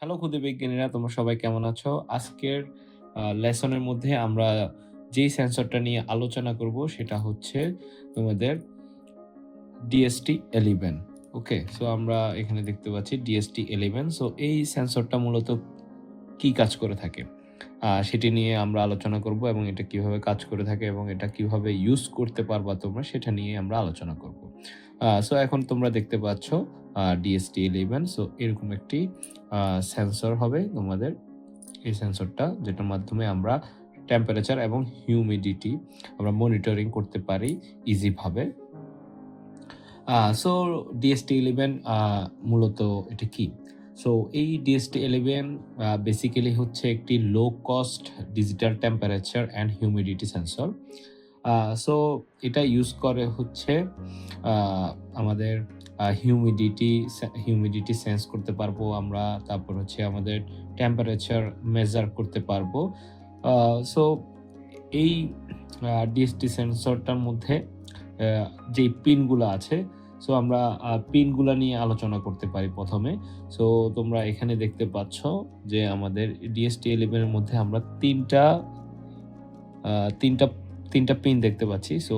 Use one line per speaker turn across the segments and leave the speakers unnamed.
Hello ক্ষুদে বিজ্ঞানীরা, তোমরা সবাই কেমন আছো? আজকের লেসনের মধ্যে আমরা যেই সেন্সরটা নিয়ে আলোচনা করব সেটা হচ্ছে তোমাদের DST-11। ওকে, সো আমরা এখানে দেখতে পাচ্ছি DST-11। সো এই সেন্সরটা মূলত কি কাজ করে থাকে সেটি নিয়ে আমরা আলোচনা করব এবং এটা কিভাবে কাজ করে থাকে এবং এটা কিভাবে ইউজ করতে পারবা তোমরা সেটা নিয়ে আমরা আলোচনা করব। সো এখন তোমরা দেখতে পাচ্ছ DST-11। সো এরকম একটি সেন্সর হবে তোমাদের। এই সেন্সরটা যেটার মাধ্যমে আমরা টেম্পারেচার এবং হিউমিডিটি আমরা মনিটরিং করতে পারি ইজিভাবে। সো DST-11 মূলত এটা কি? সো এই DST-11 বেসিক্যালি হচ্ছে একটি low cost digital temperature and humidity sensor. So এটা ইউজ করে হচ্ছে আমাদের হিউমিডিটি সেন্স করতে পারবো আমরা। তারপর হচ্ছে আমাদের টেম্পারেচার মেজার করতে পারবো। সো এই ডিএসটি সেন্সরটার মধ্যে যেই পিনগুলো আছে, সো আমরা পিনগুলা নিয়ে আলোচনা করতে পারি প্রথমে। সো তোমরা এখানে দেখতে পাচ্ছ যে আমাদের DST-11 এর মধ্যে আমরা তিনটা তিনটা তিনটা পিন দেখতে পাচ্ছি। সো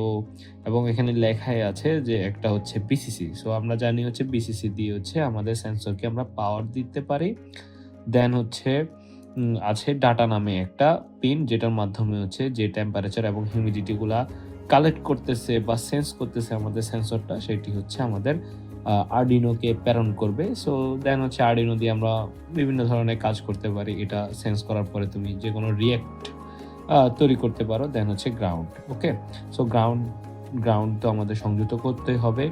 এবং এখানে লেখাই আছে যে একটা হচ্ছে বিসিসি। সো আমরা জানি হচ্ছে বিসিসি দিয়ে হচ্ছে আমাদের সেন্সরকে আমরা পাওয়ার দিতে পারি। দেন হচ্ছে আছে ডাটা নামে একটা পিন, যেটার মাধ্যমে হচ্ছে যে টেম্পারেচার এবং হিউমিডিটি গুলা কালেক্ট করতেছে বা সেন্স করতেছে আমাদের সেন্সরটা, সেটি হচ্ছে আমাদের আরডিনোকে প্রেরণ করবে। সো দেন হচ্ছে আরডিনো দিয়ে আমরা বিভিন্ন ধরনের কাজ করতে পারি। এটা সেন্স করার পরে তুমি যে কোনো রিঅ্যাক্ট তৈরি করতে পারো। দেন হচ্ছে গ্রাউন্ড। ওকে, সো গ্রাউন্ড তো আমাদের সংযুক্ত করতে হবে।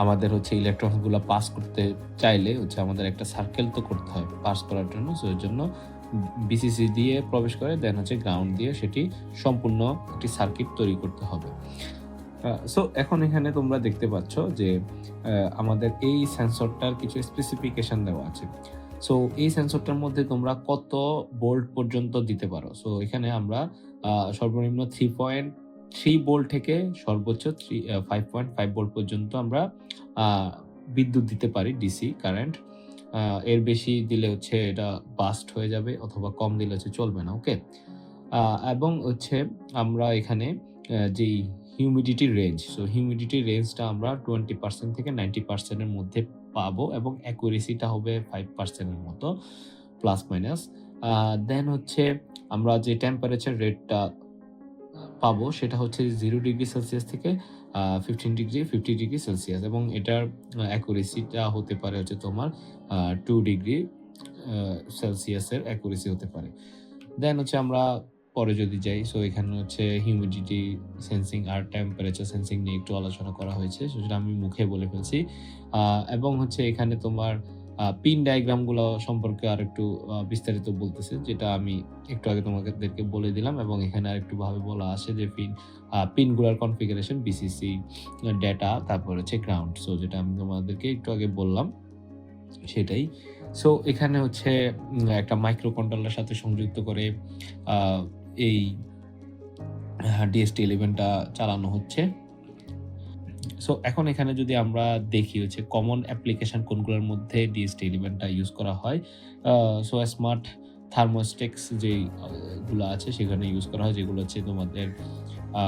আমাদের হচ্ছে ইলেকট্রনগুলো পাস করতে চাইলে হচ্ছে আমাদের একটা সার্কেল তো করতে হয় পাস করার জন্য। সো এর জন্য বিসিসি দিয়ে প্রবেশ করে, দেন হচ্ছে গ্রাউন্ড দিয়ে সেটি সম্পূর্ণ একটি সার্কিট তৈরি করতে হবে। সো এখন এখানে তোমরা দেখতে পাচ্ছ যে আমাদের এই সেন্সরটার কিছু স্পেসিফিকেশন দেওয়া আছে। সো এই সেন্সরটার মধ্যে তোমরা কত ভোল্ট পর্যন্ত দিতে পারো। সো এখানে আমরা সর্বনিম্ন 3.3 ভোল্ট থেকে সর্বোচ্চ 5.5 ভোল্ট পর্যন্ত আমরা বিদ্যুৎ দিতে পারি, ডিসি কারেন্ট। এর বেশি দিলে হচ্ছে এটা বাস্ট হয়ে যাবে, অথবা কম দিলে হচ্ছে চলবে না। ওকে, এবং হচ্ছে আমরা এখানে যেই হিউমিডিটি রেঞ্জ, সো হিউমিডিটি রেঞ্জটা আমরা 20% থেকে 90% এর মধ্যে পাবো এবং অ্যাকুরেসিটা হবে 5% এর মতো, প্লাস মাইনাস। দেন হচ্ছে আমরা যে টেম্পারেচার রেটটা পাবো সেটা হচ্ছে 0 ডিগ্রি সেলসিয়াস থেকে 50 ডিগ্রি সেলসিয়াস, এবং এটার অ্যাকুরেসিটা হতে পারে হচ্ছে তোমার 2 ডিগ্রি সেলসিয়াসের অ্যাকুরেসি হতে পারে। দেন হচ্ছে আমরা পরে যদি যাই, সো এখানে হচ্ছে হিউমিডিটি সেন্সিং আর টেম্পারেচার সেন্সিং নিয়ে একটু আলোচনা করা হয়েছে, সেটা আমি মুখে বলে ফেলছি। এবং হচ্ছে এখানে তোমার পিন ডায়াগ্রামগুলো সম্পর্কে আরেকটু বিস্তারিত বলতেছে, যেটা আমি একটু আগে তোমাদেরকে বলে দিলাম, এবং এখানে আরেকটু ভাবে বলা আছে যে পিনগুলার কনফিগারেশন, বিসিসি, ডেটা, তারপর হচ্ছে গ্রাউন্ড। সো যেটা আমি তোমাদেরকে একটু আগে বললাম সেটাই। সো এখানে হচ্ছে একটা মাইক্রো কন্ট্রোলারের সাথে সংযুক্ত করে এই DST-11 টা চালানো হচ্ছে। সো এখন এখানে যদি আমরা দেখি হচ্ছে কমন অ্যাপ্লিকেশন কোনগুলোর মধ্যে DST-11 টা ইউজ করা হয়। সো স্মার্ট থার্মোস্টেটস যেই গুলো আছে সেখানে ইউজ করা হয়, যেগুলো হচ্ছে তোমাদের আ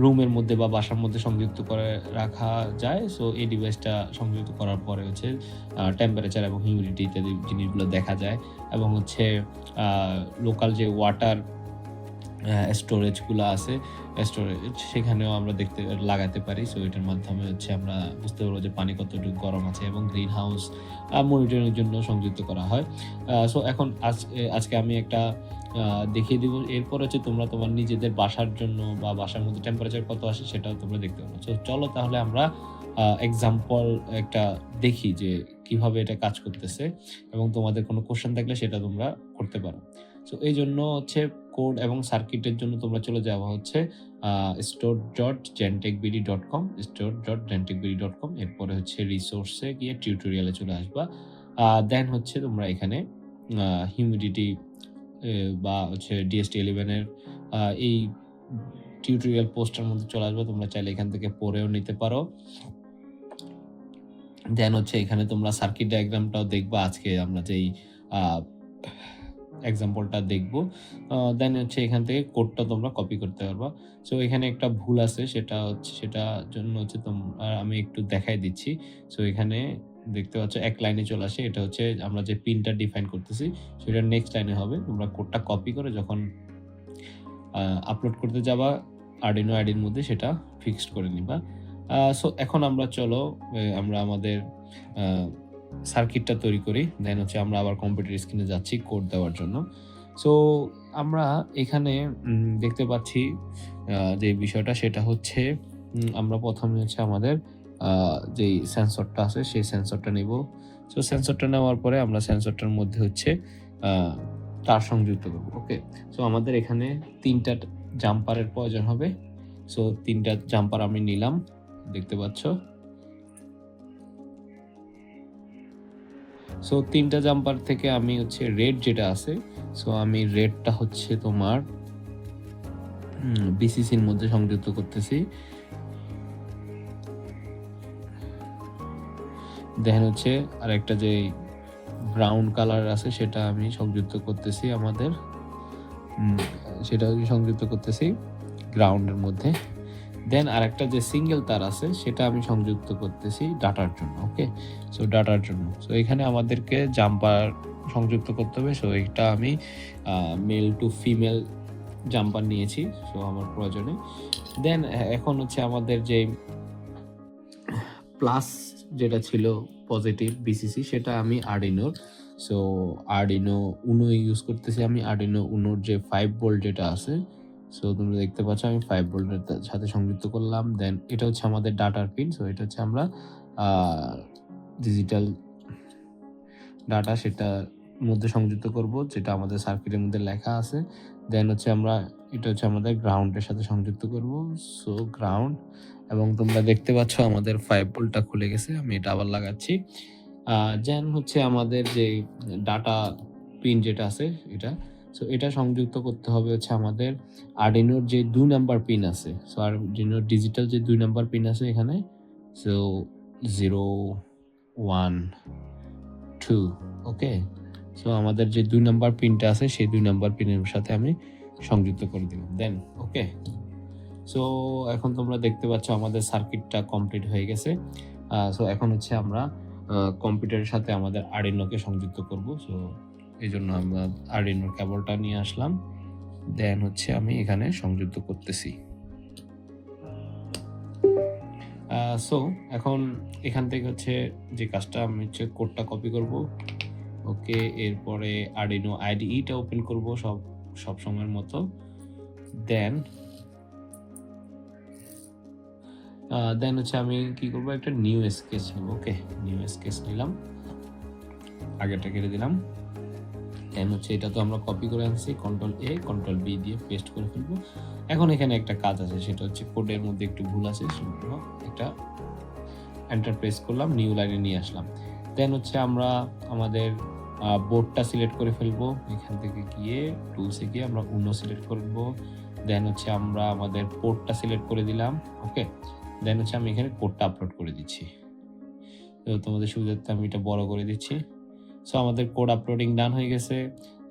রুমের মধ্যে বা বাসার মধ্যে সংযুক্ত করে রাখা যায়। সো এই ডিভাইসটা সংযুক্ত করার পরে হচ্ছে টেম্পারেচার এবং হিউমিডিটি ইত্যাদি জিনিসগুলো দেখা যায়, এবং হচ্ছে লোকাল যে ওয়াটার স্টোরেজ গুলা আছে, স্টোরেজ সেখানেও আমরা লাগাতে পারি। সো এটার মাধ্যমে হচ্ছে আমরা বুঝতে পারবো যে পানি কতটুকু গরম আছে, এবং গ্রিন হাউস মনিটরিং এর জন্য সংযুক্ত করা হয়। সো এখন আজকে আমি একটা দেখিয়ে দিব। এরপর হচ্ছে তোমরা তোমার নিজেদের বাসার জন্য বা বাসার মধ্যে টেম্পারেচার কত আসে সেটাও তোমরা দেখতে পারো। সো চলো তাহলে আমরা এক্সাম্পল একটা দেখি যে কিভাবে এটা কাজ করতেছে, এবং তোমাদের কোনো কোশ্চেন থাকলে সেটা তোমরা করতে পারো। সো এইজন্য হচ্ছে কোড এবং সার্কিটের জন্য তোমরা চলে যাওয়া হচ্ছে store.gentechbd.com, store.gentechbd.com। এরপরে হচ্ছে রিসোর্সে গিয়ে টিউটোরিয়ালে চলে আসবা। দেন হচ্ছে তোমরা এখানে হিউমিডিটি বা হচ্ছে DST-11 এর এই টিউটোরিয়াল পোস্টের মধ্যে চলে আসবে। তোমরা চাইলে এখান থেকে পড়েও নিতে পারো। দেন হচ্ছে এখানে তোমরা সার্কিট ডায়াগ্রামটাও দেখবা আজকে আমরা যেই এক্সাম্পলটা দেখব। দেন হচ্ছে এখান থেকে কোডটা তোমরা কপি করতে পারবা। সো এখানে একটা ভুল আছে, সেটার জন্য হচ্ছে আমি একটু দেখাই দিচ্ছি। সো এখানে দেখতে পাচ্ছ এক লাইনে চলে আসে। এটা হচ্ছে আমরা যে পিনটা ডিফাইন করতেছি সেটা নেক্সট লাইনে হবে। তোমরা কোডটা কপি করে যখন আপলোড করতে যাবা আরডিনো আইডির মধ্যে সেটা ফিক্সড করে নিবা। সো এখন আমরা চলো আমরা আমাদের সার্কিটটা তৈরি করি। দেন হচ্ছে আমরা আবার কম্পিউটার স্ক্রিনে যাচ্ছি কোড দেওয়ার জন্য। সো আমরা এখানে দেখতে পাচ্ছি যে বিষয়টা সেটা হচ্ছে আমরা প্রথমে হচ্ছে আমাদের যেই সেন্সরটা আছে সেই সেন্সরটা নিব। সো সেন্সরটা নেওয়ার পরে আমরা সেন্সরটার মধ্যে হচ্ছে তার সংযুক্ত করব। ওকে, সো আমাদের এখানে 3টা জাম্পারের প্রয়োজন হবে। সো 3টা জাম্পার আমি নিলাম, দেখতে পাচ্ছ। সো 3টা জাম্পার থেকে আমি হচ্ছে রেড যেটা আছে, সো আমি রেডটা হচ্ছে তোমার বিসিসির মধ্যে সংযুক্ত করতেছি। দেন হচ্ছে আরেকটা যে ব্রাউন কালার আছে সেটা আমি সংযুক্ত করতেছি সংযুক্ত করতেছি গ্রাউন্ডের মধ্যে। দেন আরেকটা যে সিঙ্গেল তার আছে সেটা আমি সংযুক্ত করতেছি ডাটার জন্য। ওকে, সো ডাটার জন্য সো এখানে আমাদেরকে জাম্পার সংযুক্ত করতে হবে। সো এটা আমি মেল টু ফিমেল জাম্পার নিয়েছি সো আমার প্রয়োজনে। দেন এখন হচ্ছে আমাদের যে প্লাস যেটা ছিল পজিটিভ বিসিসি সেটা আমি আরডিনোর, সো আরডিনো উনো ইউজ করতেছি। আমি আরডিনো উনোর যে 5 ভোল্ট যেটা আছে, সো তোমরা দেখতে পাচ্ছ আমি 5 ভোল্টের সাথে সংযুক্ত করলাম। দেন এটা হচ্ছে আমাদের ডাটার পিন। সো এটা হচ্ছে আমরা ডিজিটাল ডাটা সেটার মধ্যে সংযুক্ত করব যেটা আমাদের সার্কিটের মধ্যে লেখা আছে। দেন হচ্ছে এটা হচ্ছে আমাদের গ্রাউন্ডের সাথে সংযুক্ত করব। সো গ্রাউন্ড, এবং তোমরা দেখতে পাচ্ছ আমাদের 5 ভোল্টটা খুলে গেছে। আমি এটা আবার লাগাচ্ছি। দেন হচ্ছে আমাদের যে ডাটা পিন যেটা আছে এটা, সো এটা সংযুক্ত করতে হবে হচ্ছে আমাদের আরডিনোর যে 2 নাম্বার পিন আছে। সো আরডিনোর ডিজিটাল যে 2 নাম্বার পিন আছে এখানে, সো 0 1 2। ওকে, সো আমাদের যে 2 নাম্বার পিনটা আছে সেই 2 নাম্বার পিনের সাথে আমি সংযুক্ত করে দিলাম। দেন ওকে, সো এখন তোমরা দেখতে পাচ্ছ আমাদের সার্কিটটা কমপ্লিট হয়ে গেছে। সো এখন হচ্ছে আমরা কম্পিউটারের সাথে আমাদের আরডিনোকে সংযুক্ত করব। সো এই জন্য আমরা আরডিনোর কেবলটা নিয়ে আসলাম। দেন হচ্ছে আমি এখানে সংযুক্ত করতেছি। সো এখন এখান থেকে হচ্ছে যে কাজটা আমি হচ্ছে কোডটা কপি করব। ওকে, এরপরে আরডিনো আইডিইটা ওপেন করব সব সময়ের মতো। দেন হচ্ছে আমি কি করব, একটা নিউ স্কেচ নেব। ওকে, নিউ স্কেচ নিলাম, আগেরটা কেটে দিলাম। দেন হচ্ছে এটা তো আমরা কপি করে আনছি, কন্ট্রোল এ কন্ট্রোল বি দিয়ে পেস্ট করে ফেলবো। এখন এখানে একটা কাজ আছে, সেটা হচ্ছে কোডের মধ্যে একটু ভুল আছে, সেগুলো একটা এন্টার প্রেস করলাম, নিউ লাইনে নিয়ে আসলাম। দেন হচ্ছে আমরা আমাদের বোর্ডটা সিলেক্ট করে ফেলবো। এখান থেকে গিয়ে টুলসে গিয়ে আমরা উনো সিলেক্ট করব। দেন হচ্ছে আমরা আমাদের পোর্টটা সিলেক্ট করে দিলাম। ওকে, দেন হচ্ছে আমি এখানে কোডটা আপলোড করে দিচ্ছি। তো তোমাদের সুবিধার্থে আমি এটা বড় করে দিচ্ছি। সো আমাদের কোড আপলোডিং ডান হয়ে গেছে।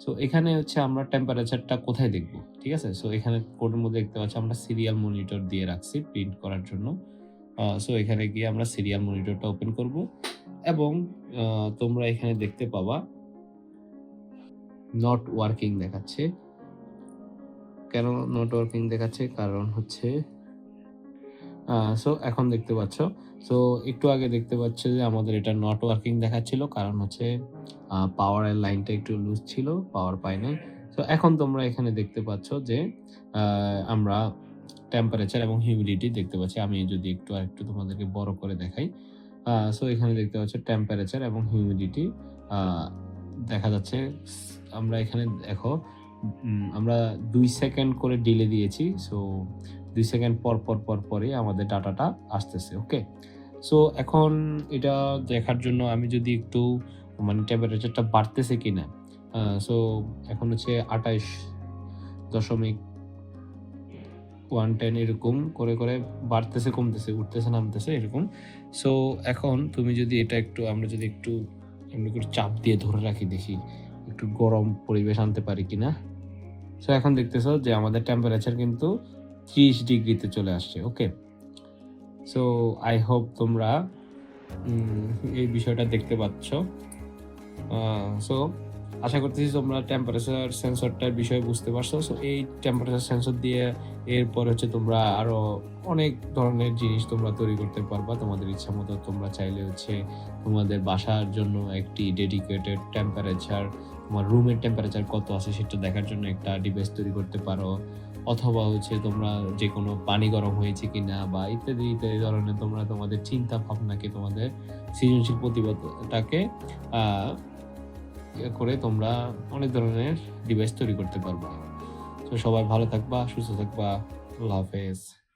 সো এখানে হচ্ছে আমরা টেম্পারেচারটা কোথায় দেখব, ঠিক আছে। সো এখানে কোডের মধ্যে দেখতে পাচ্ছি আমরা সিরিয়াল মনিটর দিয়ে রাখছি প্রিন্ট করার জন্য। সো এখানে গিয়ে আমরা সিরিয়াল মনিটরটা ওপেন করব এবং তোমরা এখানে দেখতে পাবা নট ওয়ার্কিং দেখাচ্ছে। কেন নট ওয়ার্কিং দেখাচ্ছে? কারণ হচ্ছে সো এখন দেখতে পাচ্ছ, সো একটু আগে দেখতে পাচ্ছ যে আমাদের এটা নট ওয়ার্কিং দেখাচ্ছিল, কারণ হচ্ছে পাওয়ারের লাইনটা একটু লুজ ছিল, পাওয়ার পাই নাই। সো এখন তোমরা এখানে দেখতে পাচ্ছ যে আমরা টেম্পারেচার এবং হিউমিডিটি দেখতে পাচ্ছি। আমি যদি একটু তোমাদেরকে বড় করে দেখাই, সো এখানে দেখতে পাচ্ছ টেম্পারেচার এবং হিউমিডিটি দেখা যাচ্ছে। আমরা এখানে দেখো আমরা 2 সেকেন্ড করে ডিলে দিয়েছি। সো 2 সেকেন্ড পরই আমাদের ডাটাটা আসতেছে। ওকে, সো এখন এটা দেখার জন্য আমি যদি একটু মানে টেম্পারেচারটা বাড়তেছে কিনা, সো এখন হচ্ছে 28 দশমিক 110 এরকম করে করে বাড়তেছে, কমতেছে, উঠতেছে, নামতেছে এরকম। সো এখন তুমি যদি এটা একটু আমরা যদি একটু এমনি করে চাপ দিয়ে ধরে রাখি, দেখি একটু গরম পরিবেশ আনতে পারি কিনা। সো এখন দেখতেছো যে আমাদের টেম্পারেচার কিন্তু 30 ডিগ্রিতে চলে আসছে। ওকে, সো আই হোপ তোমরা এই বিষয়টা দেখতে পাচ্ছ। সো আশা করতেছি তোমরা টেম্পারেচার সেন্সরটার বিষয়ে বুঝতে পারছো। সো এই টেম্পারেচার সেন্সর দিয়ে এরপর হচ্ছে তোমরা আরো অনেক ধরনের জিনিস তোমরা তৈরি করতে পারবা তোমাদের ইচ্ছা মতো। তোমরা চাইলে হচ্ছে তোমাদের বাসার জন্য একটি ডেডিকেটেড টেম্পারেচার, তোমার রুমের টেম্পারেচার কত আছে সেটা দেখার জন্য একটা ডিভাইস তৈরি করতে পারো, অথবা হচ্ছে তোমরা যে কোনো পানি গরম হয়েছে কিনা বা ইত্যাদি ইত্যাদি ধরনের তোমরা তোমাদের চিন্তা ভাবনাকে, তোমাদের সৃজনশীল প্রতিভাটাকে করে তোমরা অনেক ধরনের ডিভাইস তৈরি করতে পারবা। তো সবাই ভালো থাকবা, সুস্থ থাকবা। আল্লাহ হাফেজ।